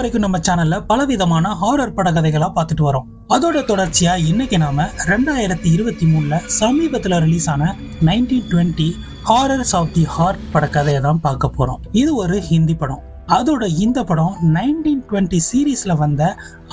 வரைக்கும் நம்ம சேனல்ல பலவிதமான ஹாரர் பட கதைகளா பார்த்துட்டு வரோம். அதோட தொடர்ச்சியா இன்னைக்கு நாம 2023ல சமீபத்துல ரிலீஸ் ஆன 1920 ஹாரர்ஸ் ஆஃப் தி ஹார்ட் பட கதையை தான் பார்க்க போறோம். இது ஒரு ஹிந்தி படம். அதோட இந்த படம் 1920 சீரீஸ்ல வந்த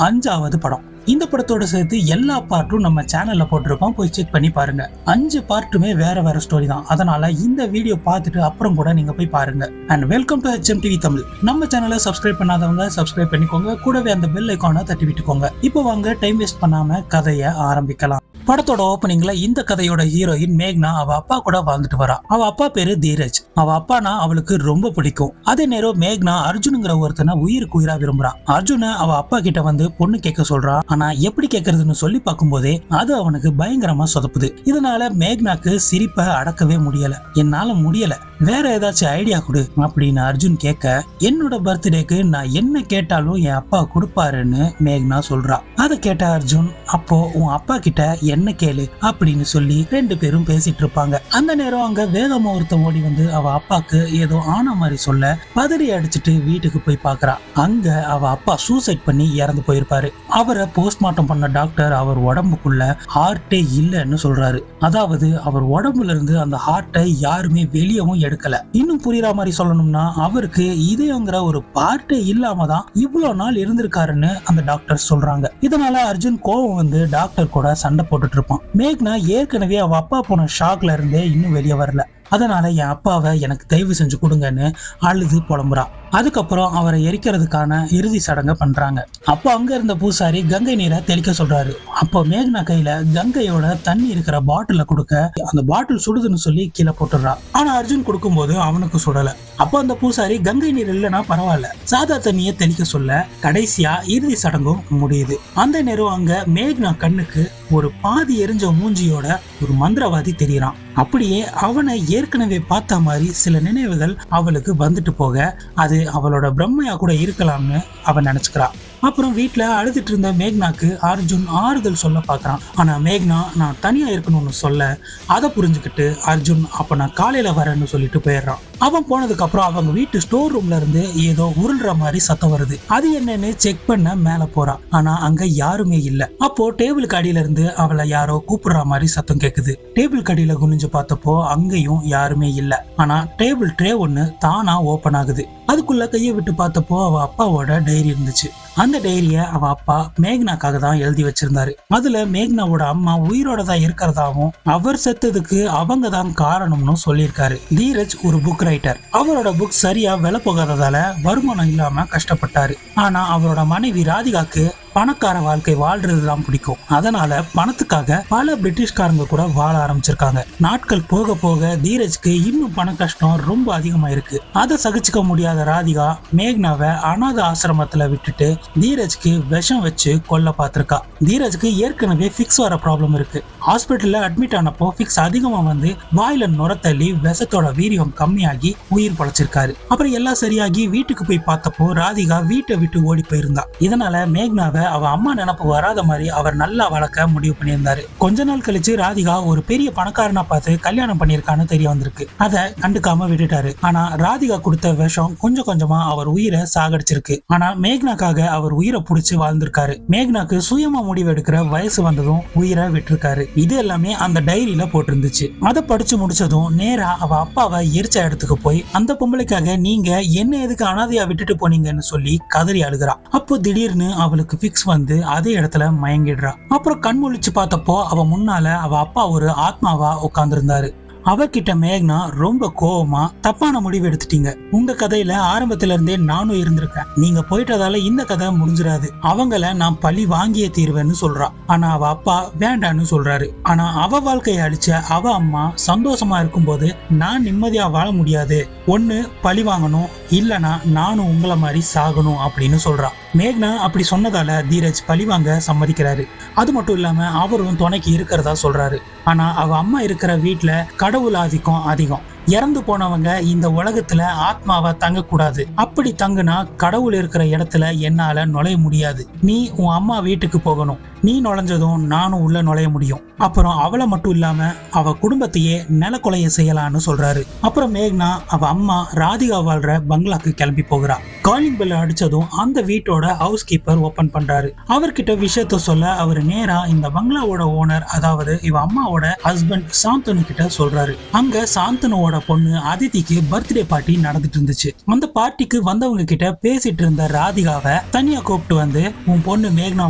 5வது படம். இந்த படத்தோட சேர்த்து எல்லா பார்ட்டும் நம்ம சேனல்ல போட்டிருக்கோம், போய் செக் பண்ணி பாருங்க. 5 பார்ட்டுமே வேற ஸ்டோரி தான். அதனால இந்த வீடியோ பார்த்துட்டு அப்புறம் கூட நீங்க போய் பாருங்க. And welcome to HMTV Tamil. நம்ம சேனலை சப்ஸ்கிரைப் பண்ணாதவங்க சப்ஸ்கிரைப் பண்ணிக்கோங்க, கூடவே அந்த பெல் ஐகானை தட்டி விட்டுக்கோங்க. இப்போ வாங்க டைம் வேஸ்ட் பண்ணாம கதையை ஆரம்பிக்கலாம். படத்தோட ஓப்பனிங்ல இந்த கதையோட ஹீரோயின் மேக்னா அவ அப்பா கூட வாழ்ந்துட்டு வரா. அவ அப்பா பேரு தீரஜ். அவ அப்பானா அவளுக்கு ரொம்ப பிடிக்கும். அதே நேரம் மேக்னா அர்ஜுனுங்கிற ஒருத்தனை உயிருக்கு உயிரா விரும்புறா. அர்ஜுன அவ அப்பா கிட்ட வந்து பொண்ணு கேட்க சொல்றா. ஆனா எப்படி கேட்கறதுன்னு சொல்லி பார்க்கும் போதே அது அவனுக்கு பயங்கரமா சொதப்புது. இதனால மேக்னாக்கு சிரிப்பை அடக்கவே முடியல. என்னால முடியல, வேற ஏதாச்சும் ஐடியா கொடு அப்படின்னு அர்ஜுன் கேட்க, என்னோட பர்த்டேக்கு நான் என்ன கேட்டாலும் என் அப்பா கொடுப்பாருன்னு மேக்னா சொல்றா. அதை கேட்ட அர்ஜுன், அப்போ உன் அப்பா கிட்ட என்ன கேளு அப்படின்னு சொல்லி 2 பேரும் பேசிட்டு இருப்பாங்க. அந்த நேரம் அங்க வேகமா ஒருத்தன் ஓடி வந்து அவ அப்பாக்கு ஏதோ ஆன மாதிரி சொல்ல பதறி அடிச்சுட்டு வீட்டுக்கு போய் பாக்குறா. அங்க அவ அப்பா சூசைட் பண்ணி இறந்து போயிருப்பாரு. அவரை போஸ்ட்மார்ட்டம் பண்ண டாக்டர் அவர் உடம்புக்குள்ள ஹார்ட்டே இல்லைன்னு சொல்றாரு. அதாவது அவர் உடம்புல இருந்து அந்த ஹார்ட்டை யாருமே வெளியவும் எடுக்கல. இன்னும் புரியுற மாதிரி சொல்லணும்னா அவருக்கு இதயங்கிற ஒரு பார்ட்டே இல்லாம தான் இவ்வளவு நாள் இருந்திருக்காருன்னு அந்த டாக்டர் சொல்றாங்க. இதனால அர்ஜுன் கோவம் வந்து டாக்டர் கூட சண்டை போட்டுட்டு இருப்பான். மேக்னா ஏற்கனவே அவ அப்பா போன ஷாக்ல இருந்தே இன்னும் வெளியே வரல. அதனால என் அப்பாவை எனக்கு தயவு செஞ்சு கொடுங்கன்னு அழுது புலம்புறா. அதுக்கப்புறம் அவரை எரிக்கிறதுக்கான இறுதி சடங்கை பண்றாங்க. அப்போ அங்க இருந்த பூசாரி கங்கை நீரை தெளிக்க சொல்றாரு. அப்போ மேக்னா கையில கங்கையோட தண்ணி இருக்கிற பாட்டில கொடுக்க அந்த பாட்டில் சுடுதுன்னு சொல்லி கீழே போட்டுடுறா. ஆனா அர்ஜுன் கொடுக்கும் போது அவனுக்கு சுடல. அப்போ அந்த பூசாரி கங்கை நீர் இல்லைன்னா பரவாயில்ல, சாதா தண்ணியை தெளிக்க சொல்ல கடைசியா இறுதி சடங்கும் முடியுது. அந்த நேரம் அங்க மேக்னா கண்ணுக்கு ஒரு பாதி எரிஞ்ச மூஞ்சியோட ஒரு மந்திரவாதி தெரியறான். அப்படியே அவனை ஏற்கனவே பார்த்த மாதிரி சில நினைவுகள் அவளுக்கு வந்துட்டு போக அது அவளோட பிரம்மையா கூட இருக்கலாம்னு அவன் நினைச்சுக்கிறா. அப்புறம் வீட்டுல அழுதுட்டு இருந்த மேக்னாக்கு அர்ஜுன் ஆறுதல் சொல்ல பாக்குறான். ஆனா மேக்னா நான் தனியா இருக்கணும்னு சொல்ல அதை புரிஞ்சுக்கிட்டு அர்ஜுன் அப்ப நான் காலையில வரேன்னு சொல்லிட்டு போயிடுறான். அவன் போனதுக்கு அப்புறம் அவங்க வீட்டு ஸ்டோர் ரூம்ல இருந்து ஏதோ உருள்ற மாதிரி சத்தம் வருது. அது என்னன்னு செக் பண்ண மேல போறான். ஆனா அங்க யாருமே இல்ல. அப்போ டேபிளுக்கு அடியில இருந்து அவளை யாரோ கூப்பிடுற மாதிரி சத்தம் கேக்குது. டேபிள் அடியில குனிஞ்சு பார்த்தப்போ அங்கேயும் யாருமே இல்ல. ஆனா டேபிள் ட்ரே ஒண்ணு தானா ஓபன் ஆகுது. அதுக்குள்ள கையை விட்டு பார்த்தப்போ அவ அப்பாவோட டைரி இருந்துச்சு. அந்த டைரிய அவ அப்பா மேக்னாக்காக தான் எழுதி வச்சிருந்தாரு. அதுல மேக்னாவோட அம்மா உயிரோட தான் இருக்கிறதாவும் அவர் செத்ததுக்கு அவங்க தான் காரணம்னு சொல்லியிருக்காரு. தீரஜ் ஒரு புக் ரைட்டர். அவரோட புக் சரியா விலை போகாததால வருமானம் இல்லாம கஷ்டப்பட்டாரு. ஆனா அவரோட மனைவி ராதிகாக்கு பணக்கார வாழ்க்கை வாழ்றதுதான் பிடிக்கும். அதனால பணத்துக்காக பல பிரிட்டிஷ்காரங்க கூட வாழ ஆரம்பிச்சிருக்காங்க. நாட்கள் போக போக தீரஜ்க்கு இன்னும் பண கஷ்டம் ரொம்ப அதிகமா இருக்கு. அதை சகிச்சுக்க முடியாத ராதிகா மேக்னாவை அநாத ஆசிரமத்துல விட்டுட்டு தீரஜ்க்கு விஷம் வச்சு கொல்ல பார்த்திருக்கா. தீரஜ்க்கு ஏற்கனவே ஃபிக்ஸ் வர ப்ராப்ளம் இருக்கு. ஹாஸ்பிட்டல்ல அட்மிட் ஆனப்போ ஃபிக்ஸ் அதிகமா வந்து வாயில நுரத்தள்ளி விஷத்தோட வீரியம் கம்மியாகி உயிர் பழச்சிருக்காரு. அப்புறம் எல்லாம் சரியாகி வீட்டுக்கு போய் பார்த்தப்போ ராதிகா வீட்டை விட்டு ஓடி போயிருந்தா. இதனால மேக்னாவை அவ அம்மா நினப்பு வராத மாதிரி அவர் நல்லா வளர்க்க முடிவு பண்ணியிருந்தாரு. கொஞ்ச நாள் கழிச்சு ராதிகா ஒரு பெரிய பணக்காரனா பார்த்து கல்யாணம் பண்ணியிருக்கான்னு தெரிய வந்திருக்கு. அதை கண்டுக்காம விட்டுட்டாரு. ஆனா ராதிகா கொடுத்த விஷம் கொஞ்சம் கொஞ்சமா அவர் உயிரை சாகடிச்சிருக்கு. ஆனா மேக்னாக்காக அவர் உயிரை புடிச்சு வாழ்ந்திருக்காரு. மேக்னாக்கு சுயமா முடிவு எடுக்கிற வயசு வந்ததும் உயிரை விட்டுருக்காரு. இது எல்லாமே அந்த டைரியில போட்டிருந்துச்சு. அதை படிச்சு முடிச்சதும் நேரா அவ அப்பாவை எரிச்ச இடத்துக்கு போய் அந்த பொம்பளைக்காக நீங்க என்ன எதுக்கு அனாதையா விட்டுட்டு போனீங்கன்னு சொல்லி கதறி அழுகிறா. அப்போ திடீர்னு அவளுக்கு ஃபிக்ஸ் வந்து அதே இடத்துல மயங்கிடுறா. அப்புறம் கண் முழிச்சு பார்த்தப்போ அவ முன்னால அவ அப்பா ஒரு ஆத்மாவா உட்கார்ந்துருந்தாரு. அவர்கிட்ட மேக்னா ரொம்ப கோவமா, தப்பான முடிவு எடுத்துட்டீங்க. உங்க கதையில ஆரம்பத்துல இருந்தே நானும் இருந்திருக்கேன். நீங்க போயிட்டதால இந்த கதை முடிஞ்சிடாது. அவங்கள நான் பழி வாங்கிய தீர்வேன்னு சொல்றா. ஆனா அவ அப்பா வேண்டான்னு சொல்றாரு. ஆனா அவ வாழ்க்கையை அழிச்ச அவ அம்மா சந்தோஷமா இருக்கும்போது நான் நிம்மதியா வாழ முடியாது. ஒண்ணு பழி வாங்கணும், இல்லனா நானும் உங்களை மாதிரி சாகணும் அப்படின்னு சொல்றா. மேக்னா அப்படி சொன்னதால தீரஜ் பழிவாங்க சம்மதிக்கிறாரு. அது மட்டும் இல்லாம அவரும் துணைக்கு இருக்கிறதா சொல்றாரு. ஆனா அவ அம்மா இருக்கிற வீட்டுல கடவுள் ஆதிக்கம் அதிகம். இறந்து போனவங்க இந்த உலகத்துல ஆத்மாவா தங்க கூடாது. அப்படி தங்குனா கடவுள் இருக்கிற இடத்துல என்னால நுழைய முடியாது. நீ உன் அம்மா வீட்டுக்கு போகணும். நீ நுழைஞ்சதும் நானும் உள்ள நுழைய முடியும். அப்புறம் அவளை மட்டும் இல்லாம அவ குடும்பத்தையே நிலக்கொலைய செய்யலான்னு சொல்றாரு. அப்புறம் மேக்னா அவ அம்மா ராதிகா வாழ்ற பங்களாக்கு கிளம்பி போகிறா. காலிங் பெல் அடிச்சதும் அந்த வீட்டோட ஹவுஸ் கீப்பர் ஓபன் பண்றாரு. அவர்கிட்ட விஷயத்த சொல்ல அவர் நேரா இந்த பங்களாவோட ஓனர், அதாவது இவ அம்மாவோட ஹஸ்பண்ட் சாந்தனு கிட்ட சொல்றாரு. அங்க சாந்தனுவோட பொண்ணு அதிதிக்கு பர்த்டே பார்ட்டி நடந்துட்டு இருந்துச்சு. அந்த பார்ட்டிக்கு வந்தவங்க கிட்ட பேசிட்டு இருந்த ராதிகாவை தனியா கூப்பிட்டு வந்து, உன் பொண்ணு மேக்னா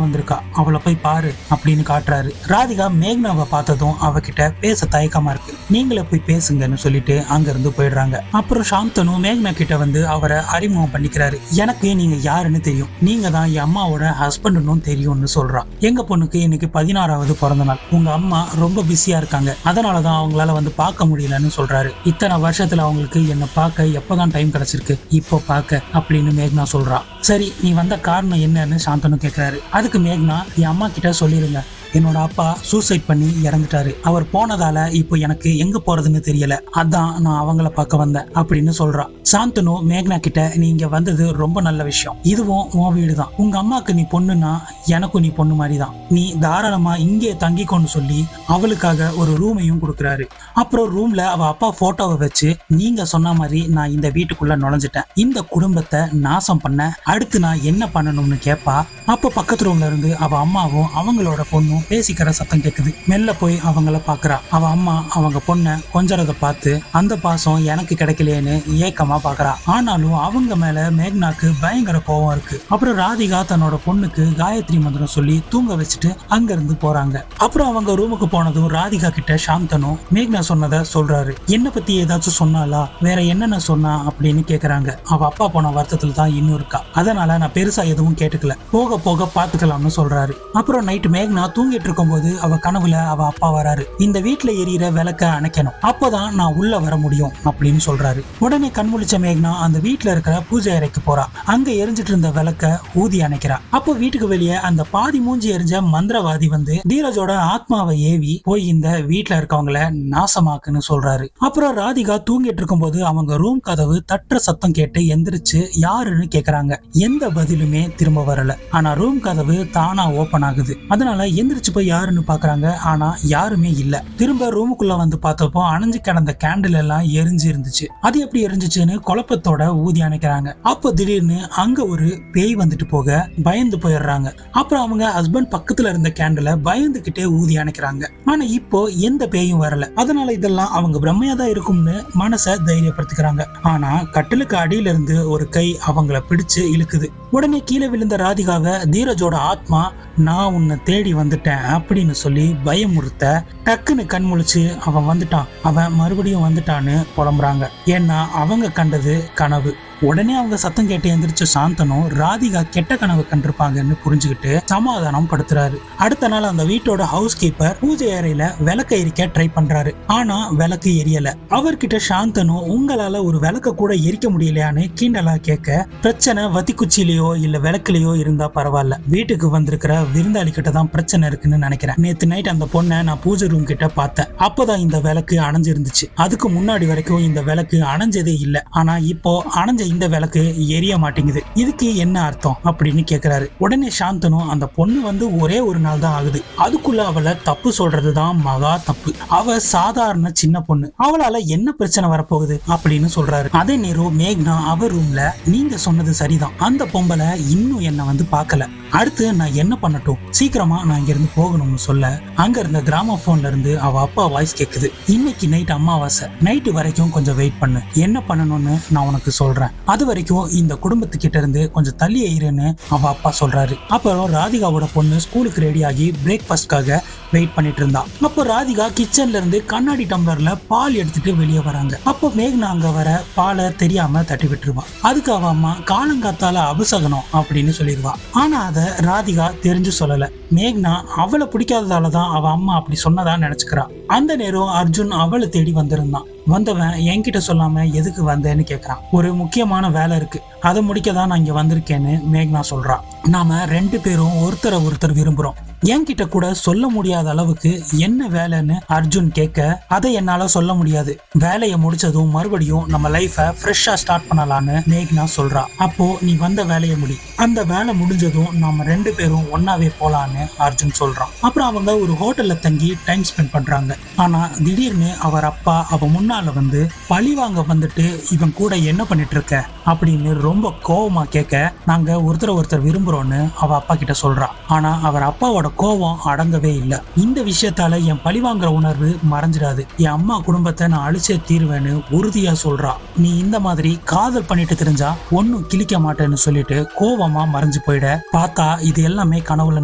வந்திருக்கா, அவளை போய் பாரு அப்படின்னு காட்டுறாரு. ராதிகா மேக்னாவை பார்த்ததும் அவகிட்ட பேச தயக்கமா இருக்கு. நீங்களே போய் பேசுங்கன்னு சொல்லிட்டு அங்க இருந்து போயிடுறாங்க. அப்புறம் சாந்தனு மேக்னா கிட்ட வந்து அவரை அறிமுகம் பண்ணிக்கிறாரு. எனக்கு நீங்க யாருன்னு தெரியும், நீங்க தான் என் அம்மாவோட ஹஸ்பண்ட்னும் தெரியும்னு சொல்றா. எங்க பொண்ணுக்கு இன்னைக்கு 16வது பிறந்த நாள். உங்க அம்மா ரொம்ப பிஸியா இருக்காங்க, அதனாலதான் அவங்களால வந்து பார்க்க முடியலன்னு சொல்றாரு. இத்தனை வருஷத்துல அவங்களுக்கு என்ன பார்க்க எப்பதான் டைம் கிடைச்சிருக்கு, இப்போ பார்க்க அப்படின்னு மேக்னா சொல்றா. சரி, நீ வந்த காரணம் என்னன்னு சாந்தனு கேட்கிறாரு. அதுக்கு மேக்னா, என் அம்மா கிட்ட சொல்லிருங்க, என்னோட அப்பா சூசைட் பண்ணி இறந்துட்டாரு. அவர் போனதால இப்போ எனக்கு எங்க போறதுன்னு தெரியல, அதான் நான் அவங்கள பார்க்க வந்தேன் அப்படின்னு சொல்றா. சாந்தனு மேக்னா கிட்ட, நீங்க வந்தது ரொம்ப நல்ல விஷயம். இதுவும் உன் வீடு தான். உங்க அம்மாக்கு நீ பொண்ணுன்னா எனக்கும் நீ பொண்ணு மாதிரி தான். நீ தாராளமா இங்கே தங்கிக்கொண்டு சொல்லி அவளுக்காக ஒரு ரூமையும் கொடுக்குறாரு. அப்புறம் ரூம்ல அவ அப்பா போட்டோவை வச்சு, நீங்க சொன்ன மாதிரி நான் இந்த வீட்டுக்குள்ள நுழைஞ்சிட்டேன். இந்த குடும்பத்தை நாசம் பண்ண அடுத்து நான் என்ன பண்ணணும்னு கேட்பா. அப்ப பக்கத்து ரூம்ல இருந்து அவ அம்மாவும் அவங்களோட பொண்ணும் பேசிக்கிற சத்தம் கேக்குது. மெல்ல போய் அவங்கள பாக்குறா. அவ அம்மா அவங்க பொண்ண கொஞ்சறத பார்த்து, அந்த பாசம் எனக்கு கிடைக்கலையேன்னு ஏக்கமா பாக்குறா. ஆனாலும் அவங்க மேல மேக்னாக்கு பயங்கர கோபம் இருக்கு. அப்புறம் ராதிகா தன்னோட பொண்ணுக்கு காயத்ரி மந்திரம் சொல்லி தூங்க வச்சுட்டு அங்க இருந்து போறாங்க. அப்புறம் அவங்க ரூமுக்கு போனதும் ராதிகா கிட்ட சாந்தனு மேக்னா சொன்னதை சொல்றாரு. என்ன பத்தி ஏதாச்சும் சொன்னாலா, வேற என்னென்ன சொன்னா அப்படின்னு கேக்குறாங்க. அவ அப்பா போன வருத்தத்துல தான் இன்னும் இருக்கா, அதனால நான் பெருசா எதுவும் கேட்டுக்கல, போக போக பாத்துக்கலாம்னு சொல்றாரு. அப்புறம் நைட்டு மேக்னா தூங்கிட்டு இருக்கும் போது அவ கனவுல அவ அப்பா வராரு. இந்த வீட்டுல எரியிற விளக்க அணைக்கணும், அப்பதான் நான் உள்ள வர முடியும் அப்படின்னு சொல்றாரு. உடனே கண்முழிச்ச மேக்னா அந்த வீட்டுல இருக்கிற பூஜை அறைக்கு போறா. அங்க எரிஞ்சிட்டு இருந்த விளக்க ஊதி அணைக்கிறா. அப்போ வீட்டுக்கு வெளியே அந்த பாதி மூஞ்சி எரிஞ்ச மந்திரவாதி வந்து தீரஜோட ஆத்மாவை ஏவி போய் இந்த வீட்டுல இருக்கவங்கள நாசமாக்குன்னு சொல்றாரு. அப்புறம் ராதிகா தூங்கிட்டு இருக்கும் போது அவங்க ரூம் கதவு தட்டுற சத்தம் கேட்டு எந்திரிச்சு யாருன்னு கேக்குறாங்க. எந்த பதிலுமே திரும்ப வரல. ஆனா ரூம் கதவு தானா ஓபன் ஆகுது. அதனால எந்திரிச்சு போய் யாருன்னு பாக்குறாங்க. ஆனா யாருமே இல்ல. திரும்ப ரூமுக்குள்ள வந்து பார்த்தப்போ அணைஞ்சு கிடந்த கேண்டில் எல்லாம் எரிஞ்சு இருந்துச்சு. அது எப்படி எரிஞ்சிச்சுன்னு குழப்பத்தோட ஊதி அணைக்கிறாங்க. அப்போ திடீர்னு அங்க ஒரு பேய் வந்துட்டு போக பயந்து போயிடுறாங்க. அப்புறம் அவங்க ஹஸ்பண்ட் பக்கத்துல இருந்த கேண்டில பயந்துகிட்டே ஊதி அணைக்கிறாங்க. ஆனா இப்போ எந்த பேயும் வரல. அதனால இதெல்லாம் அவங்க பிரம்மையா தான் இருக்கும்னு மனசை தைரியப்படுத்திக்கிறாங்க. ஆனா கட்டிலுக்கு அடியில இருந்து ஒரு கை அவங்கள பிடிச்சு இழுக்குது. உடனே கீழே விழுந்த ராதிகாவை தீரஜோட ஆத்மா, நான் உன்னை தேடி வந்துட்டேன் அப்படின்னு சொல்லி பயமுறுத்த டக்குன்னு கண்முழிச்சு அவன் வந்துட்டான், அவன் மறுபடியும் வந்துட்டான்னு புலம்புறாங்க. ஏன்னா அவங்க கண்டது கனவு. உடனே அவங்க சத்தம் கேட்டு எந்திரிச்ச சாந்தனும் ராதிகா கெட்ட கனவு கண்டிருப்பாங்கன்னு புரிஞ்சுக்கிட்டு சமாதானம் படுத்துறாரு. அடுத்த நாள் அந்த வீட்டோட ஹவுஸ் கீப்பர் பூஜை அறையில விளக்க எரிக்க ட்ரை பண்றாரு. ஆனா விளக்கு எரியல. அவர்கிட்ட சாந்தனு, உங்களால ஒரு விளக்க கூட எரிக்க முடியலையான்னு கிண்டலா கேட்க, பிரச்சனை வத்திக்குச்சிலேயோ இல்ல விளக்குலயோ இருந்தா பரவாயில்ல, வீட்டுக்கு வந்திருக்கிற விருந்தாளி கிட்ட தான் பிரச்சனை இருக்குன்னு நினைக்கிறேன். நேத்து நைட் அந்த பொண்ணை நான் பூஜை ரூம் கிட்ட பார்த்தேன். அப்பதான் இந்த விளக்கு அணைஞ்சிருந்துச்சு. அதுக்கு முன்னாடி வரைக்கும் இந்த விளக்கு அணைஞ்சதே இல்ல. ஆனா இப்போ அணைஞ்ச இந்த விளக்கு எரிய மாட்டேங்குது. இதுக்கு என்ன அர்த்தம் அப்படின்னு கேக்குறாரு. உடனே சாந்தனு, அந்த பொண்ணு வந்து ஒரே ஒரு நாள் தான் ஆகுது, அதுக்குள்ள அவளை தப்பு சொல்றதுதான் மகா தப்பு. அவ சாதாரண சின்ன பொண்ணு, அவளால என்ன பிரச்சனை வரப்போகுது அப்படின்னு சொல்றாரு. அதே நேரம் மேக்னா அவர் ரூம்ல, நீங்க சொன்னது சரிதான், அந்த பொம்பளை இன்னும் என்ன வந்து பார்க்கல, அடுத்து நான் என்ன பண்ணட்டும், சீக்கிரமா நான் இங்க இருந்து போகணும்னு சொல்ல, அங்க இருந்த கிராம போன்ல இருந்து அவ அப்பா வாய்ஸ் கேக்குது. இன்னைக்கு நைட் அமாவாசை, நைட்டு வரைக்கும் கொஞ்சம் வெயிட் பண்ணு, என்ன பண்ணணும்னு நான் உனக்கு சொல்றேன், அது வரைக்கும் இந்த குடும்பத்துக்கிட்ட இருந்து கொஞ்சம் தள்ளி ஏறுன்னு அவ அப்பா சொல்றாரு. அப்புறம் ராதிகாவோட பொண்ணு ஸ்கூலுக்கு ரெடி ஆகி பிரேக்ஃபாஸ்ட்காக வெயிட் பண்ணிட்டு இருந்தா. அப்போ ராதிகா கிச்சன்ல இருந்து கண்ணாடி டம்ளர்ல பால் எடுத்துட்டு வெளியே வராங்க. அப்போ மேக்னா அங்க வர பாலை தெரியாம தட்டி விட்டுருவா. அதுக்கு அவ அம்மா, காலங்காத்தால அபசகனம் அப்படின்னு சொல்லிடுவா. ஆனா அத ராதிகா தெரிஞ்சு சொல்லல. மேக்னா அவளை பிடிக்காததாலதான் அவ அம்மா அப்படி சொன்னதா நினைச்சுக்கிறா. அந்த நேரம் அர்ஜுன் அவளை தேடி வந்திருந்தான். வந்தவன் என்கிட்ட சொல்லாம எதுக்கு வந்தேன்னு கேக்குறான். ஒரு முக்கியமான வேலை இருக்கு, அதை முடிக்கதான் நான் இங்க வந்திருக்கேன்னு மேக்னா சொல்றா. நாம 2 பேரும் ஒருத்தரை ஒருத்தர் விரும்புறோம், என்கிட்ட கூட சொல்ல முடியாத அளவுக்கு என்ன வேலைன்னு அர்ஜுன் கேட்க, அதை என்னால சொல்ல முடியாது, வேலையை முடிச்சதும் மறுபடியும் நம்ம லைஃப ஃப்ரெஷ்ஷா ஸ்டார்ட் பண்ணலான்னு மேக்னா சொல்றா. அப்போ நீ வந்த வேலையை முடி, அந்த வேலை முடிஞ்சதும் நாம 2 பேரும் ஒன்னாவே போலான்னு அர்ஜுன் சொல்றான். அப்புறம் அவங்க ஒரு ஹோட்டல்ல தங்கி டைம் ஸ்பெண்ட் பண்றாங்க. ஆனா திடீர்னு அவர் அப்பா அவ முன்னால வந்து பழி வாங்க வந்துட்டு, இவன் கூட என்ன பண்ணிட்டு இருக்க அப்படின்னு ரொம்ப கோவமா கேட்க, நாங்க ஒருத்தர் விரும்புறோம்னு அவ அப்பா கிட்ட சொல்றா. ஆனா அவர் அப்பாவோட கோவம் அடங்கவே இல்லை. இந்த விஷயத்தால என் பழிவாங்கிற உணர்வு மறைஞ்சிடாது, என் அம்மா குடும்பத்தை நான் அழிச்சே தீர்வேன்னு உறுதியா சொல்றா. நீ இந்த மாதிரி காதல் பண்ணிட்டு தெரிஞ்சா ஒன்னும் கிழிக்க மாட்டேன்னு சொல்லிட்டு கோவமா மறைஞ்சு போயிட பார்த்தா இது எல்லாமே கனவுல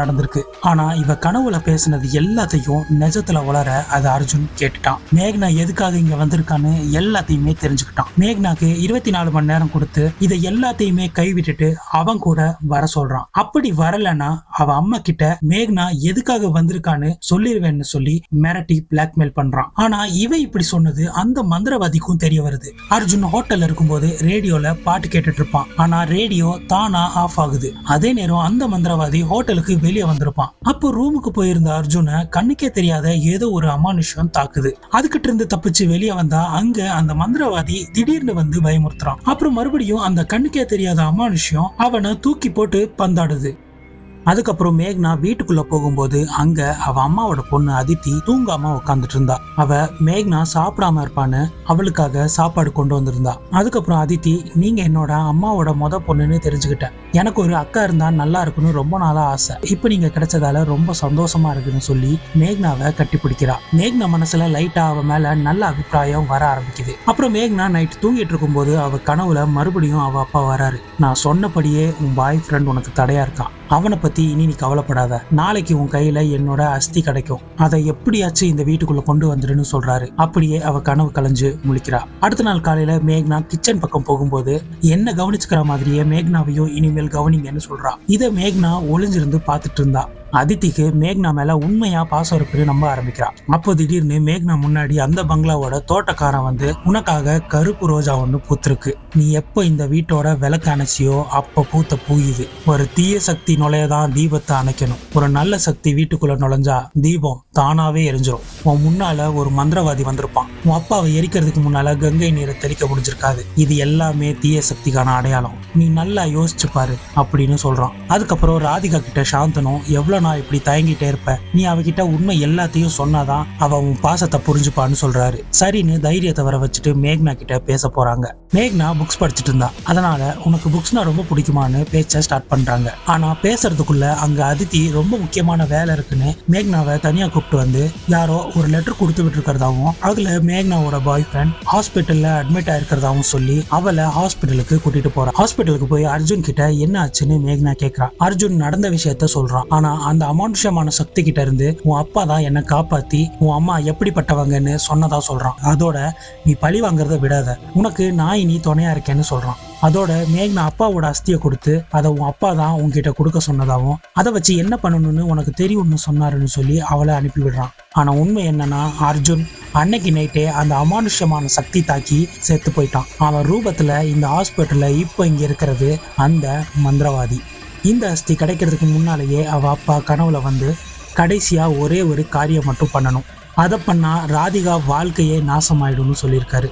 நடந்திருக்கு. ஆனா இவ கனவுல பேசினது எல்லாத்தையும் நிஜத்துல வளர அது அர்ஜுன் கேட்டுட்டான். மேக்னா எதுக்காக இங்க வந்திருக்கான்னு எல்லாத்தையுமே தெரிஞ்சுக்கிட்டான். மேக்னாக்கு 24 மணி நேரம் கொடுத்து இதை எல்லாத்தையுமே கைவிட்டுட்டு அவன் கூட வர சொல்றான். அப்படி வரலன்னா அவ அம்மா கிட்ட மேக்னா எதுக்காக வந்திருக்கான்னு சொல்லிருவேன்னு சொல்லி மிரட்டி பிளாக்மெயில் பண்றான். ஆனா இவ இப்படி சொன்னது அந்த மந்திரவாதிக்கும் தெரிய வருது. அர்ஜுன் ஹோட்டல்ல இருக்கும்போது ரேடியோல பாட்டு கேட்டுட்டு இருப்பான். ஆனா ரேடியோ தானா ஆஃப் ஆகுது. அதே நேரம் அந்த மந்திரவாதி ஹோட்டலுக்கு வெளியே வந்திருப்பான். அப்போ ரூமுக்கு போயிருந்த அர்ஜுனை கண்ணுக்கே தெரியாத ஏதோ ஒரு அமானுஷ்யம் தாக்குது. அதுகிட்ட இருந்து தப்பிச்சு வெளியே வந்தா அங்க அந்த மந்திரவாதி திடீர்னு வந்து பயமுறுத்துறான். அப்புறம் மறுபடியும் அந்த கண்ணுக்கே தெரியாத அமானுஷ்யம் அவனை தூக்கி போட்டு பந்தாடுது. அதுக்கப்புறம் மேக்னா வீட்டுக்குள்ள போகும்போது அங்க அவ அம்மாவோட பொண்ணு அதித்தி தூங்காம உட்காந்துட்டு இருந்தா. அவ மேக்னா சாப்பிடாம இருப்பான்னு அவளுக்காக சாப்பாடு கொண்டு வந்திருந்தா. அதுக்கப்புறம் அதித்தி, நீங்க என்னோட அம்மாவோட பொண்ணுன்னு தெரிஞ்சுக்கிட்டேன், எனக்கு ஒரு அக்கா இருந்தா நல்லா இருக்குன்னு ரொம்ப நாளா ஆசை, இப்ப நீங்க கிடைச்சதால ரொம்ப சந்தோஷமா இருக்குன்னு சொல்லி மேக்னாவை கட்டி பிடிக்கிறா. மேக்னா மனசுல லைட்டா அவ மேல நல்ல அபிப்பிராயம் வர ஆரம்பிக்குது. அப்புறம் மேக்னா நைட் தூங்கிட்டு இருக்கும் போது அவ கனவுல மறுபடியும் அவ அப்பா வராரு. நான் சொன்னபடியே உன் பாய் ஃப்ரெண்ட் உனக்கு தடையா இருக்கான், அவனை பத்தி இனி நீ கவலைப்படாத, நாளைக்கு உன் கையில என்னோட அஸ்தி கிடைக்கும், அதை எப்படியாச்சும் இந்த வீட்டுக்குள்ள கொண்டு வந்துருன்னு சொல்றாரு. அப்படியே அவ கனவு கலைஞ்சு முழிக்கிறா. அடுத்த நாள் காலையில மேக்னா கிச்சன் பக்கம் போகும்போது என்ன கவனிச்சுக்கிற மாதிரியே மேக்னாவையும் இனிமேல் கவனிங்கன்னு சொல்றா. இதை மேக்னா ஒளிஞ்சிருந்து பாத்துட்டு இருந்தா. அதித்திக்கு மேக்னா மேல உண்மையா பாசம் இருக்குன்னு நம்ப ஆரம்பிக்கிறா. அப்போ திடீர்னு மேக்னா முன்னாடி அந்த பங்களாவோட தோட்டக்காரன் வந்து, உனக்காக கருப்பு ரோஜா ஒண்ணு பூத்திருக்கு, நீ எப்ப இந்த வீட்டோட விளக்கு அணைச்சியோ அப்ப பூத்த பூ இது, ஒரு தீய சக்தி நுழையதான் தீபத்தை அணைக்கணும், ஒரு நல்ல சக்தி வீட்டுக்குள்ள நுழைஞ்சா தீபம் தானாவே எரிஞ்சிரும், உன் முன்னால ஒரு மந்திரவாதி வந்திருப்பான், உன் அப்பாவை எரிக்கிறதுக்கு முன்னால கங்கை நீரை தெளிக்க முடிஞ்சிருக்காது, இது எல்லாமே தீய சக்திக்கான அடையாளம், நீ நல்லா யோசிச்சு பாரு அப்படின்னு சொல்றான். அதுக்கப்புறம் ராதிகா கிட்ட சாந்தனும், எவ்வளவு நான் இப்படி தயங்கிட்டே இருப்பேன், நீ அவகிட்ட உண்மை எல்லாத்தையும் சொன்னாதான் அவ உன் பாசத்தை புரிஞ்சுப்பான்னு சொல்றாரு. சரின்னு தைரியத்தை வர வச்சுட்டு மேக்னா கிட்ட பேச போறாங்க. மேக்னா புக்ஸ் படிச்சுட்டு இருந்தா. அதனால உனக்கு புக்ஸ்னா ரொம்ப பிடிக்குமான்னு பேச்ச ஸ்டார்ட் பண்றாங்க. ஆனா பேசுறதுக்குள்ள அங்க அதித்தி ரொம்ப முக்கியமான வேலை இருக்குன்னு மேக்னாவை தனியா கூப்பிட்டு வந்து யாரோ ஒரு லெட்டர் கொடுத்து விட்டு இருக்கிறதாவும், அதுல மேக்னாவோட பாய் ஃப்ரெண்ட் ஹாஸ்பிட்டல்ல அட்மிட் ஆயிருக்கிறதாவும் சொல்லி அவளை ஹாஸ்பிட்டலுக்கு கூட்டிட்டு போறா. ஹாஸ்பிட்டலுக்கு போய் அர்ஜுன் கிட்ட என்ன ஆச்சுன்னு மேக்னா கேக்குறா. அர்ஜுன் நடந்த விஷயத்த சொல்றான். ஆனா அந்த அமானுஷ்யமான சக்தி கிட்ட இருந்து உன் அப்பா தான் என்னை காப்பாத்தி உன் அம்மா எப்படிப்பட்டவங்கன்னு சொன்னதா சொல்றான். அதோட நீ பழி வாங்குறத விடாத, உனக்கு நான் இனி துணையா இருக்கேன்னு சொல்றான். அதோட மேக்னா அப்பாவோட அஸ்தியை கொடுத்து அதை உன் அப்பா தான் உன்கிட்ட கொடுக்க சொன்னதாகவும், அதை வச்சு என்ன பண்ணணும்னு உனக்கு தெரியும்னு சொன்னாருன்னு சொல்லி அவளை அனுப்பி விடுறான். ஆனா உண்மை என்னன்னா, அர்ஜுன் அன்னைக்கு நைட்டே அந்த அமானுஷ்யமான சக்தி தாக்கி செத்து போயிட்டான். அவன் ரூபத்துல இந்த ஹாஸ்பிட்டல்ல இப்ப இங்க இருக்கிறது அந்த மந்திரவாதி. இந்த அஸ்தி கிடைக்கிறதுக்கு முன்னாலேயே அவ அப்பா கனவுல வந்து கடைசியா ஒரே ஒரு காரியம் மட்டும் பண்ணணும், அதை பண்ணா ராதிகா வாழ்க்கையே நாசமாயிடும்னு சொல்லியிருக்காரு.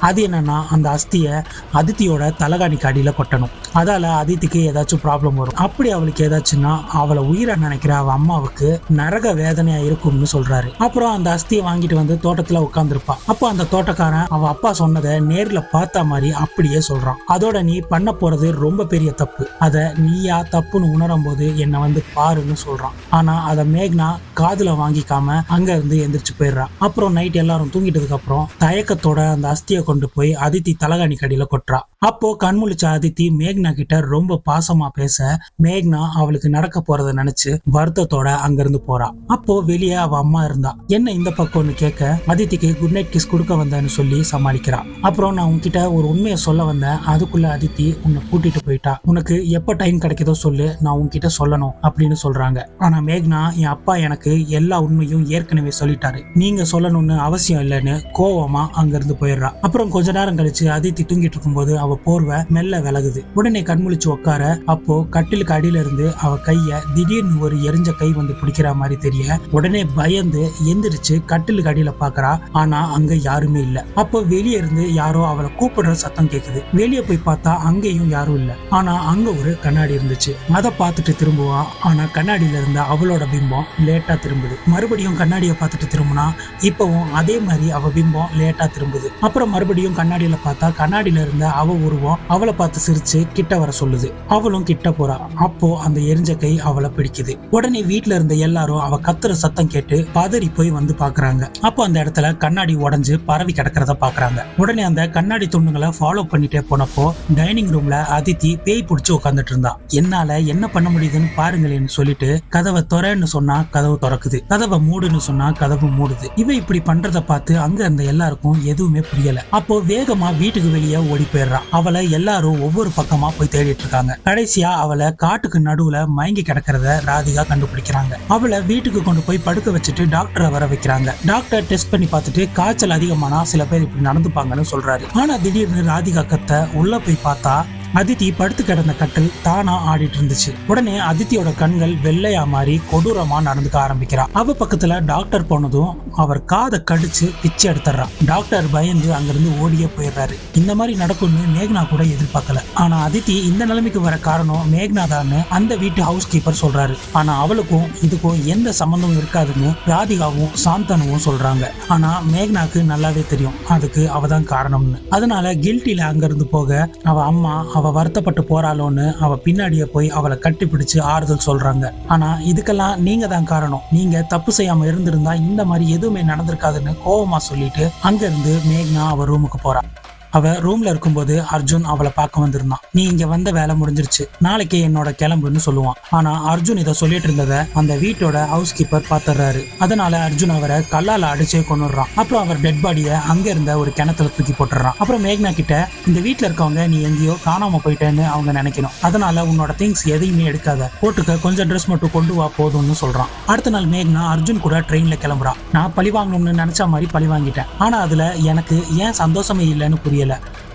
அது என்னன்னா, அந்த அஸ்தியை அதித்தியோட தலகாணிக்கு அடியில கொட்டணும். அதால அதித்திக்கு ஏதாச்சும் ப்ராப்ளம் வரும். அப்படி அவளுக்கு ஏதாச்சுன்னா அவளை உயிரை நினைக்கிற அவ அம்மாவுக்கு நரக வேதனையா இருக்கும்னு சொல்றாரு. அப்புறம் அந்த அஸ்தியை வாங்கிட்டு வந்து தோட்டத்துல உட்காந்துருப்பா. அப்போ அந்த தோட்டக்காரன் அவ அப்பா சொன்னதை நேர்ல பார்த்த மாதிரி அப்படியே சொல்றான். அதோட நீ பண்ண போறது ரொம்ப பெரிய தப்பு, அதை நீயா தப்புன்னு உணரும் போது என்னை வந்து பாருன்னு சொல்றான். ஆனா அதை மேக்னா காதுல வாங்கிக்காம அங்க இருந்து எந்திரிச்சு போயிடுறா. அப்புறம் நைட் எல்லாரும் தூங்கிட்டதுக்கு அப்புறம் தயக்கத்தோட அந்த அஸ்தியை கொண்டு போய் அதித்தி தலகாணி கடியில கொட்டுறா. அப்போ கண்முழிச்ச அதித்தி மேக்னா கிட்ட ரொம்ப பாசமா பேச, மேக்னா அவளுக்கு நடக்க போறத நினைச்சு வருத்தத்தோட அங்கிருந்து போறா. அப்போ வெளியே அவ அம்மா இருந்தா. என்ன இந்த பக்கம்னு கேட்க, அதித்திக்கு குட் நைட் கிஸ் கொடுக்க வந்தேன்னு சொல்லி சமாளிக்கிறா. அப்புறம் நான் உன்கிட்ட ஒரு உண்மையை சொல்ல வந்தேன், அதுக்குள்ள அதித்தி உன்னை கூட்டிட்டு போயிட்டா, உனக்கு எப்ப டைம் கிடைக்குதோ சொல்லு, நான் உன்கிட்ட சொல்லணும் அப்படின்னு சொல்றாங்க. ஆனா மேக்னா, என் அப்பா எனக்கு எல்லா உண்மையும் ஏற்கனவே சொல்லிட்டாரு, நீங்க சொல்லணும்னு அவசியம் இல்லைன்னு கோவமா அங்கிருந்து போயிடுறா. அப்புறம் கொஞ்ச நேரம் கழிச்சு அதித்தி தூங்கிட்டு இருக்கும்போது அவ போர்வை மெல்ல விலகுது. உடனே கண்முழிச்சு உட்கார அப்போ கட்டிலுக்கு அடியில இருந்து அவ கைய திடீர்னு ஒரு எரிஞ்ச கை வந்து பிடிக்கிற மாதிரி தெரிய உடனே பயந்து எந்திரிச்சு கட்டிலுக்கு அடியில பாக்குறா. ஆனா அங்க யாருமே இல்ல. அப்போ வெளியே இருந்து யாரோ அவளை கூப்பிடுற சத்தம் கேக்குது. வெளியே போய் பார்த்தா அங்கேயும் யாரும் இல்ல. ஆனா அங்க ஒரு கண்ணாடி இருந்துச்சு. அதை பார்த்துட்டு திரும்புவா. ஆனா கண்ணாடியில இருந்த அவளோட பிம்பம் லேட்டா திரும்புது. மறுபடியும் கண்ணாடியை பார்த்துட்டு திரும்பினா இப்பவும் அதே மாதிரி அவ பிம்பம் லேட்டா திரும்புது. அப்புறம் மறுபடியும் கண்ணாடியில பார்த்தா கண்ணாடியில இருந்த அவ உருவம் அவளை பார்த்து சிரிச்சு கிட்ட வர சொல்லுது. அவளும் கிட்ட போறா. அப்போ அந்த எரிஞ்ச கை அவளை பிடிக்குது. உடனே வீட்டுல இருந்த எல்லாரும் அவ கத்துற சத்தம் கேட்டு பதறி போய் வந்து பாக்குறாங்க. அப்போ அந்த இடத்துல கண்ணாடி உடைஞ்சு பரவி கிடக்கிறத பாக்குறாங்க. உடனே அந்த கண்ணாடி துண்டுகளை ஃபாலோ பண்ணிட்டே போனப்போ டைனிங் ரூம்ல அதித்தி பேய் பிடிச்சு உட்காந்துட்டு இருந்தா. என்னால என்ன பண்ண முடியுதுன்னு பாருங்களேன்னு சொல்லிட்டு கதவை திறன்னு சொன்னா கதவு திறக்குது, கதவை மூடுன்னு சொன்னா கதவு மூடுது. இவ இப்படி பண்றத பார்த்து அங்க இருந்த எல்லாருக்கும் எதுவுமே புரியல. அப்போ வேகமா வீட்டுக்கு வெளியே ஓடி போயிடுறா. அவளை எல்லாரும் ஒவ்வொரு பக்கமா போய் தேடிட்டு இருக்காங்க. கடைசியா அவளை காட்டுக்கு நடுவுல மயங்கி கிடக்கிறத ராதிகா கண்டுபிடிக்கிறாங்க. அவளை வீட்டுக்கு கொண்டு போய் படுக்க வச்சுட்டு டாக்டரை வர வைக்கிறாங்க. டாக்டர் டெஸ்ட் பண்ணி பார்த்துட்டு காய்ச்சல் அதிகமானா சில பேர் இப்படி நடந்துப்பாங்கன்னு சொல்றாரு. ஆனா திடீர்னு ராதிகா கத்த உள்ள போய் பார்த்தா அதித்தி படுத்து கிடந்த கட்டில் தானா ஆடிட்டு இருந்துச்சு. உடனே அதித்தியோட கண்கள் வெள்ளையா மாறி கொடூரமா நடந்துக்க ஆரம்பிக்கிறா. அவ பக்கத்துல டாக்டர் போனதும் அவர் காதை கடிச்சு பிச்சை எடுத்துறா. டாக்டர் பயந்து அங்கிருந்து ஓடியே போயிடுறாரு. இந்த மாதிரி நடக்கும்னு மேக்னா கூட எதிர்பார்க்கல. ஆனா அதித்தி இந்த நிலைமைக்கு வர காரணம் மேக்னா தான் அந்த வீட்டு ஹவுஸ் கீப்பர் சொல்றாரு. ஆனா அவளுக்கும் இதுக்கும் எந்த சம்பந்தமும் இருக்காதுன்னு ராதிகாவும் சாந்தனுவும் சொல்றாங்க. ஆனா மேக்னாக்கு நல்லாவே தெரியும் அதுக்கு அவதான் காரணம்னு. அதனால கில்ட்டில அங்கிருந்து போக அவ அம்மா அவ வருத்தப்பட்டு போறாளோன்னு அவ பின்னாடியே போய் அவளை கட்டி பிடிச்சு ஆறுதல் சொல்றாங்க. ஆனா இதுக்கெல்லாம் நீங்க தான் காரணம், நீங்க தப்பு செய்யாம இருந்திருந்தா இந்த மாதிரி எதுவுமே நடந்திருக்காதுன்னு கோவமா சொல்லிட்டு அங்க இருந்து மேக்னா அவ ரூமுக்கு போறா. அவ ரூம்ல இருக்கும்போது அர்ஜுன் அவளை பார்க்க வந்திருந்தான். நீ இங்க வந்த வேலை முடிஞ்சிருச்சு, நாளைக்கு என்னோட கிளம்புன்னு சொல்லுவான். ஆனா அர்ஜுன் இதை சொல்லிட்டு இருந்ததை அந்த வீட்டோட ஹவுஸ் கீப்பர் பாத்துறாரு. அதனால அர்ஜுன் அவரை கல்லால அடிச்சே கொண்டுறான். அப்புறம் அவர் டெட் பாடியை அங்க இருந்த ஒரு கிணத்துல தூக்கி போட்டுறான். அப்புறம் மேக்னா கிட்ட இந்த வீட்டுல இருக்கவங்க நீ எங்கேயோ காணாம போயிட்டேன்னு அவங்க நினைக்கணும், அதனால உன்னோட திங்ஸ் எதையுமே எடுக்காத, போட்டுக்க கொஞ்சம் ட்ரெஸ் மட்டும் கொண்டு வா போதும்னு சொல்றான். அடுத்த நாள் மேக்னா அர்ஜுன் கூட ட்ரெயின்ல கிளம்புறா. நான் பழி வாங்கணும்னு நினைச்ச மாதிரி பழி வாங்கிட்டேன், ஆனா அதுல எனக்கு ஏன் சந்தோஷமே இல்லைன்னு புரியல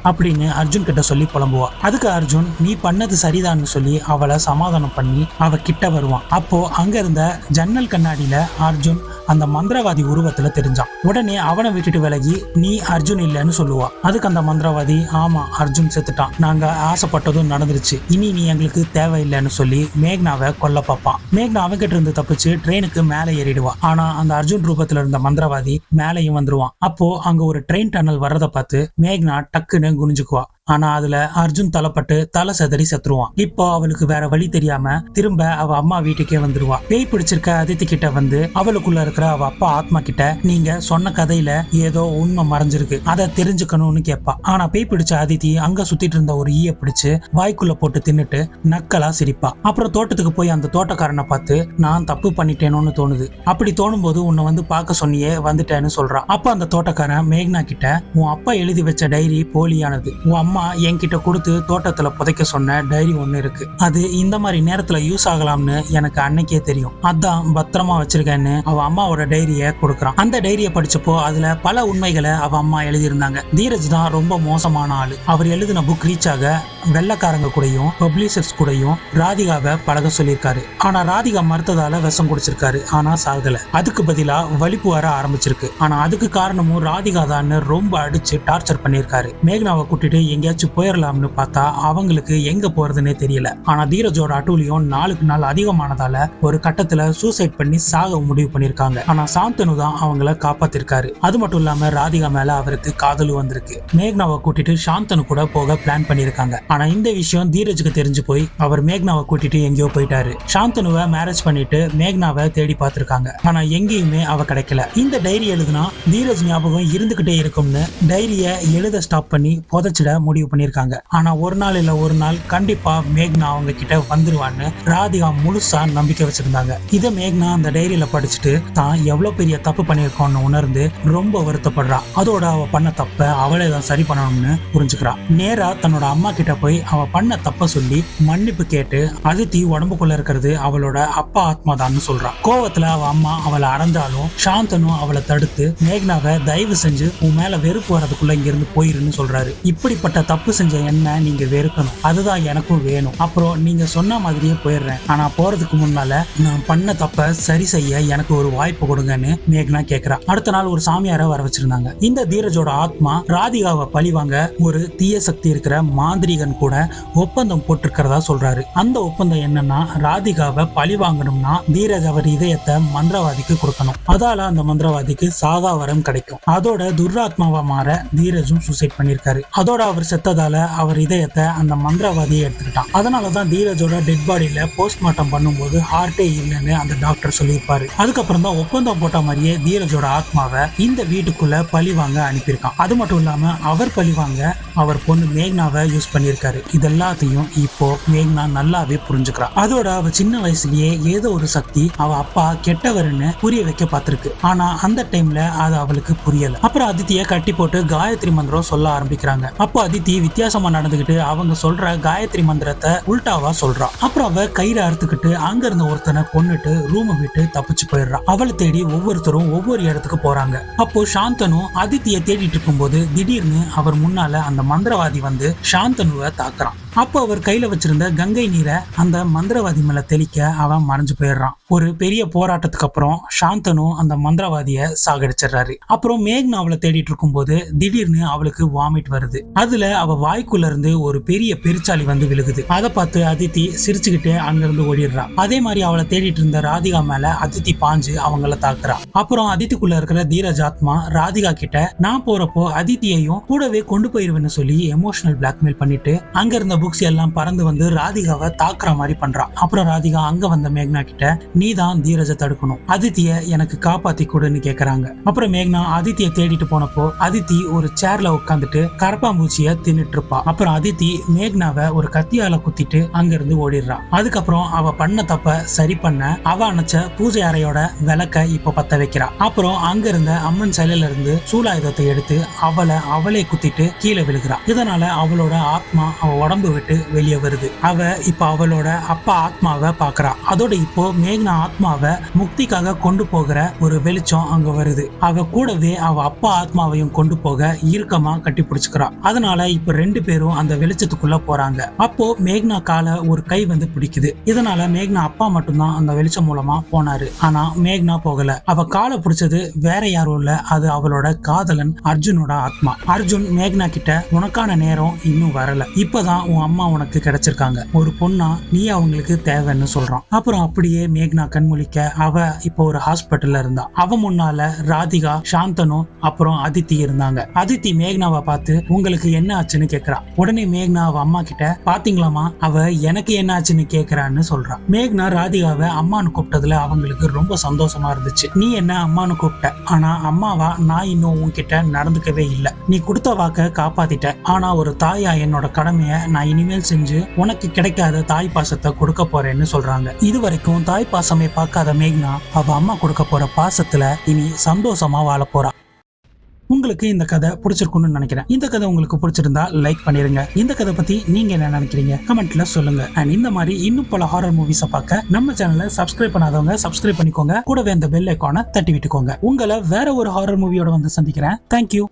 அப்படின்னு அர்ஜுன் கிட்ட சொல்லி புலம்புவா. அதுக்கு அர்ஜுன் நீ பண்ணது சரிதான்னு சொல்லி அவளை சமாதானம் பண்ணி அவ கிட்ட வருவான். அப்போ அங்க இருந்த ஜன்னல் கண்ணாடியில அர்ஜுன் அந்த மந்திரவாதி உருவத்துல தெரிஞ்சான். உடனே அவனை விட்டுட்டு விலகி நீ அர்ஜுன் இல்லைன்னு சொல்லுவா. அதுக்கு அந்த மந்திரவாதி ஆமா அர்ஜுன் செத்துட்டான், நாங்க ஆசைப்பட்டதும் நடந்துருச்சு, இனி நீ எங்களுக்கு தேவையில்லைன்னு சொல்லி மேக்னாவை கொல்ல பார்ப்பான். மேக்னா அவங்கிட்ட இருந்து தப்பிச்சு ட்ரெயினுக்கு மேலே ஏறிடுவா. ஆனா அந்த அர்ஜுன் ரூபத்துல இருந்த மந்திரவாதி மேலையும் வந்துருவான். அப்போ அங்க ஒரு ட்ரெயின் டனல் வர்றதை பார்த்து மேக்னா டக்குன்னு குனிஞ்சுக்குவா. ஆனா அதுல அர்ஜுன் தலைப்பட்டு தலை செதறி செத்துருவான். இப்போ அவளுக்கு வேற வழி தெரியாம திரும்ப அவ அம்மா வீட்டுக்கே வந்துருவா. பேய் பிடிச்சிருக்க அதித்தி கிட்ட வந்து அவளுக்குள்ள இருக்கிற அவ அப்பா ஆத்மா கிட்ட நீங்க சொன்ன கதையில ஏதோ உண்மை மறைஞ்சிருக்கு, அதை தெரிஞ்சுக்கணும்னு கேட்பா. ஆனா பேய் பிடிச்ச அதித்தி அங்க சுத்திட்டு இருந்த ஒரு ஈய பிடிச்சு வாய்க்குள்ள போட்டு தின்னுட்டு நக்கலா சிரிப்பா. அப்புறம் தோட்டத்துக்கு போய் அந்த தோட்டக்காரனை பார்த்து நான் தப்பு பண்ணிட்டேனோன்னு தோணுது, அப்படி தோணும் போது உன்னை வந்து பார்க்க சொன்னியே வந்துட்டேன்னு சொல்றான். அப்ப அந்த தோட்டக்காரன் மேக்னா கிட்ட உன் அப்பா எழுதி வச்ச டைரி போலியானது, உன் அம்மா என்கிட்ட கொடுத்து தோட்டத்துல புதைக்க சொன்ன டைரி ஒண்ணு இருக்கு, அது இந்த மாதிரி நேரத்துல யூஸ் ஆகலாம்னு எனக்கு அன்னைக்கே தெரியும், அதான் பத்திரமா வச்சிருக்கேன்னு அவ அம்மாவோட டைரிய கொடுக்கறான். அந்த டைரிய படிச்சப்போ அதுல பல உண்மைகளை அவ அம்மா எழுதியிருந்தாங்க. தீரஜ் தான் ரொம்ப மோசமான ஆளு. அவர் எழுதின புக் ரீச் ஆக வெள்ளக்காரங்க கூடயும் பப்ளிஷர்ஸ் கூடயும் ராதிகாவை பழக சொல்லியிருக்காரு. ஆனா ராதிகா மறுத்ததால விஷம் குடிச்சிருக்காரு, ஆனா சாகல. அதுக்கு பதிலா வலிப்பு வர ஆரம்பிச்சிருக்கு. ஆனா அதுக்கு காரணமும் ராதிகா தான் ரொம்ப அடிச்சு டார்ச்சர் பண்ணியிருக்காரு. மேக்னாவை கூட்டிட்டு எங்கேயாச்சும் போயிடலாம்னு பார்த்தா அவங்களுக்கு எங்க போறதுன்னே தெரியல. ஆனா தீரஜோட அட்டூழியம் நாளுக்கு நாள் அதிகமானதால ஒரு கட்டத்துல சூசைட் பண்ணி சாக முடிவு பண்ணிருக்காங்க. ஆனா சாந்தனு தான் அவங்கள காப்பாத்திருக்காரு. அது மட்டும் இல்லாம ராதிகா மேல அவருக்கு காதலும் வந்திருக்கு. மேக்னாவை கூட்டிட்டு சாந்தனு கூட போக பிளான் பண்ணிருக்காங்க. ஆனா இந்த விஷயம் தீரஜுக்கு தெரிஞ்சு போய் அவர் மேக்னாவை கூட்டிட்டு எங்கேயோ போயிட்டாரு. சாந்தனுவை மேரேஜ் பண்ணிட்டு மேக்னாவை தேடி பார்த்திருக்காங்க. ஆனா எங்கேயுமே அவ கிடைக்கல. இந்த டைரி எழுதுனா தீரஜ் ஞாபகம் இருந்துகிட்டே இருக்கும்னு டைரிய எழுத ஸ்டாப் பண்ணி புதைச்சிட முடிவு பண்ணிருக்காங்க. ஆனா ஒரு நாள் இல்ல ஒரு நாள் கண்டிப்பா மேக்னா அவங்க கிட்ட வந்துருவான்னு ராதிகா முழுசா நம்பிக்கை வச்சிருந்தாங்க. இத மேக்னா அந்த டைரியில படிச்சுட்டு தான் எவ்வளவு பெரிய தப்பு பண்ணிருக்கோம்னு உணர்ந்து ரொம்ப வருத்தப்படுறா. அதோட அவ பண்ண தப்ப அவளே தான் சரி பண்ணணும்னு புரிஞ்சுக்கிறா. நேரா தன்னோட அம்மா கிட்ட போய் அவ பண்ண தப்ப சொல்லி மன்னிப்பு கேட்டு அதித்தி உடம்புக்குள்ள இருக்கிறது அவளோட அப்பா ஆத்மா தான் சொல்றான். கோவத்துல அவ அம்மா அவளை அடைஞ்சாலும் சாந்தனு அவளை தடுத்து மேக்னாவை தயவு செஞ்சு உன் மேல வெறுப்பு வரதுக்குள்ள இங்க இருந்து போயிருன்னு சொல்றாரு. இப்படிப்பட்ட தப்பு செஞ்ச என்ன நீங்க வெறுக்கணும், அதுதான் எனக்கும் வேணும். அப்புறம் நீங்க சொன்ன மாதிரியே போயிடுறேன், ஆனா போறதுக்கு முன்னால நான் பண்ண தப்ப சரி செய்ய எனக்கு ஒரு வாய்ப்பு கொடுங்கன்னு மேக்னா கேக்குறா. அடுத்த நாள் ஒரு சாமியார வர வச்சிருந்தாங்க. இந்த தீரஜோட ஆத்மா ராதிகாவை பழிவாங்க ஒரு தீய சக்தி இருக்கிற மாந்திரிகன் கூட ஒப்பந்தம் போட்டிருக்கிறதா சொல்றாரு. அந்த ஒப்பந்தம் என்னன்னா, ராதிகாவை பழி வாங்கணும்னா தீரஜ் அவர் இதயத்தை மந்திரவாதிக்கு கொடுக்கணும். அதால அந்த மந்திரவாதிக்கு சாகா வரம் கிடைக்கும். அதோட துர்ராத்மாவா மாற தீரஜும் சூசைட் பண்ணிருக்காரு. அதோட அவர் செத்ததால அவர் இதயத்தை அந்த மந்திரவாதியை எடுத்துக்கிட்டான். அதனாலதான் தீரஜோட டெட் பாடியில போஸ்ட்மார்ட்டம் பண்ணும்போது ஹார்ட்டே இல்லைன்னு அந்த டாக்டர் சொல்லியிருப்பாரு. அதுக்கப்புறம் தான் ஒப்பந்தம் போட்ட மாதிரியே தீரஜோட ஆத்மாவை இந்த வீட்டுக்குள்ள பழி வாங்க அனுப்பியிருக்கான். அது மட்டும் இல்லாம அவர் பழி வாங்க அவர் பொண்ணு மேக்னாவை யூஸ் பண்ணியிருக்காரு. இதெல்லாத்தையும் இப்போ மேக்னா நல்லாவே புரிஞ்சுக்கிறா. அதோட அவ சின்ன வயசுலயே ஏதோ ஒரு சக்தி அவ அப்பா கெட்டவர்னு புரிய வைக்க பார்த்திருக்கு. ஆனா அந்த டைம்ல அது அவளுக்கு புரியல. அப்புறம் அதித்திய கட்டி போட்டு காயத்ரி மந்திரம் சொல்ல ஆரம்பிக்கிறாங்க. அப்போ அதித்தி வித்தியாசமா நடந்துகிட்டு அவங்க சொல்ற காயத்ரி மந்திரத்தை உல்டாவா சொல்றா. அப்புறம் அவ கயிறு அறுத்துக்கிட்டு அங்க இருந்த ஒருத்தனை கொன்னுட்டு ரூமை விட்டு தப்பிச்சு போயிடுறா. அவளை தேடி ஒவ்வொருத்தரும் ஒவ்வொரு இடத்துக்கு போறாங்க. அப்போ சாந்தனு அதித்திய தேடிட்டு இருக்கும்போது திடீர்னு அவர் முன்னால அந்த மந்திரவாதி வந்து சாந்தனுவை தாக்குறான். அப்போ அவர் கையில வச்சிருந்த கங்கை நீரை அந்த மந்திரவாதி மேல தெளிக்க அவன் மறைஞ்சு போயிடுறான். ஒரு பெரிய போராட்டத்துக்கு அப்புறம் சாந்தனு அந்த மந்திரவாதிய சாகடிச்சிடறாரு. அப்புறம் மேக்னா அவளை தேடிட்டு இருக்கும் போது திடீர்னு அவளுக்கு வாமிட் வருது. அதுல அவ வாய்க்குள்ள இருந்து ஒரு பெரிய பெருச்சாளி வந்து விழுகுது. அதை பார்த்து அதித்தி சிரிச்சுக்கிட்டே அங்கிருந்து ஓடிடுறா. அதே மாதிரி அவளை தேடிட்டு இருந்த ராதிகா மேல அதித்தி பாஞ்சு அவங்கள தாக்குறா. அப்புறம் அதித்திக்குள்ள இருக்கிற தீரஜ் ஆத்மா ராதிகா கிட்ட நான் போறப்போ அதித்தியையும் கூடவே கொண்டு போயிருவேன்னு சொல்லி எமோஷனல் பிளாக்மெயில் பண்ணிட்டு அங்க இருந்த புக்ஸ் எல்லாம் பறந்து வந்து ராதிகாவை தாக்குற மாதிரி பண்றான். அப்புறம் ராதிகா அங்க வந்த மேக்னா கிட்ட நீ தான் தீரஜை தடுக்கணும், அதித்திய எனக்கு காப்பாத்தி கொடுன்னு கேக்குறாங்க. அப்புறம் மேக்னா அதித்திய தேடிட்டு போனப்போ அதித்தி ஒரு சேர்ல உட்காந்துட்டு கரப்பாம்பூச்சிய தின்னுட்டு இருப்பா. அப்புறம் அதித்தி மேக்னாவை ஒரு கத்தியால குத்திட்டு அங்க இருந்து ஓடிடுறா. அதுக்கப்புறம் அவ பண்ண தப்ப சரி பண்ண அவ அணைச்ச பூஜை அறையோட விளக்க இப்ப பத்த வைக்கிறா. அப்புறம் அங்க இருந்த அம்மன் சிலையில இருந்து சூலாயுதத்தை எடுத்து அவளே குத்திட்டு கீழே விழுகிறா. இதனால அவளோட ஆத்மா அவ உடம்பு விட்டு வெளியே வருது. அவ இப்ப அவளோட அப்பா ஆத்மாவை பாக்குறா. அதோட இப்போ மேக்னா ஆத்மாவை முக்திக்காக கொண்டு போகிற ஒரு வெளிச்சம் அங்க வருது. அவ கூடவே அவ அப்பா ஆத்மாவையும் கொண்டு போக இறுக்கமா கட்டி பிடிச்சுக்கிறா. அதனால இப்ப ரெண்டு பேரும் அந்த வெளிச்சத்துக்குள்ள போறாங்க. அப்போ மேக்னா கால ஒரு கை வந்து பிடிக்குது. இதனால மேக்னா அப்பா மட்டும்தான் அந்த வெளிச்சம் மூலமா போனாரு. ஆனா மேக்னா போகல. அவ காலை பிடிச்சது வேற யாரும் இல்ல, அது அவளோட காதலன் அர்ஜுனோட ஆத்மா. அர்ஜுன் மேக்னா கிட்ட உனக்கான நேரம் இன்னும் வரல, இப்பதான் உன் அம்மா உனக்கு கிடைச்சிருக்காங்க, ஒரு பொண்ணா நீ அவங்களுக்கு தேவைன்னு சொல்றான். அப்புறம் அப்படியே மேக்னா கண்முழிக்க அவ இப்போ ஒரு ஹாஸ்பிட்டல்ல இருந்தா. அவ முன்னால ராதிகா, சாந்தனு அப்புறம் அதித்தி இருந்தாங்க. அதித்தி மேக்னாவை பார்த்து உங்களுக்கு என்ன ஆச்சுன்னு கேக்குறா. உடனே மேக்னா அவ அம்மா கிட்ட பாத்தீங்களாமா அவ எனக்கு என்ன ஆச்சுன்னு கேக்குறான்னு சொல்றா. மேக்னா ராதிகாவை அம்மானு கூப்பிட்டதுல அவங்களுக்கு ரொம்ப சந்தோஷமா இருந்துச்சு. நீ என்ன அம்மானு கூப்பிட்ட, ஆனா அம்மாவா நான் இன்னும் உன்கிட்ட நடந்துக்கவே இல்லை. நீ கொடுத்த வாக்க காப்பாத்திட்ட. ஆனா ஒரு தாயா என்னோட கடமைய நான் இனிமேல் செஞ்சு உனக்கு கிடைக்காத தாய் பாசத்தை கொடுக்க போறேன்னு சொல்றாங்க. இது வரைக்கும் தாய் பாசமே பார்க்காத மேக்னா அவ அம்மா கொடுக்க போற பாசத்துல இனி சந்தோஷமா வாழ போறா. உங்களுக்கு இந்த கதை பிடிச்சிருக்கும்னு நினைக்கிறேன். இந்த கதை உங்களுக்கு பிடிச்சிருந்தா லைக் பண்ணிருங்க. இந்த கதை பத்தி நீங்க என்ன நினைக்கிறீங்க கமெண்ட்ல சொல்லுங்க. அண்ட் இந்த மாதிரி இன்னும் பல ஹாரர் மூவிஸை பார்க்க நம்ம சேனலை சப்ஸ்கிரைப் பண்ணாதவங்க சப்ஸ்கிரைப் பண்ணிக்கோங்க. கூடவே இந்த பெல் ஐகானை தட்டி விட்டுக்கோங்க. உங்களை வேற ஒரு ஹாரர் மூவியோட வந்து சந்திக்கிறேன். தேங்க்யூ.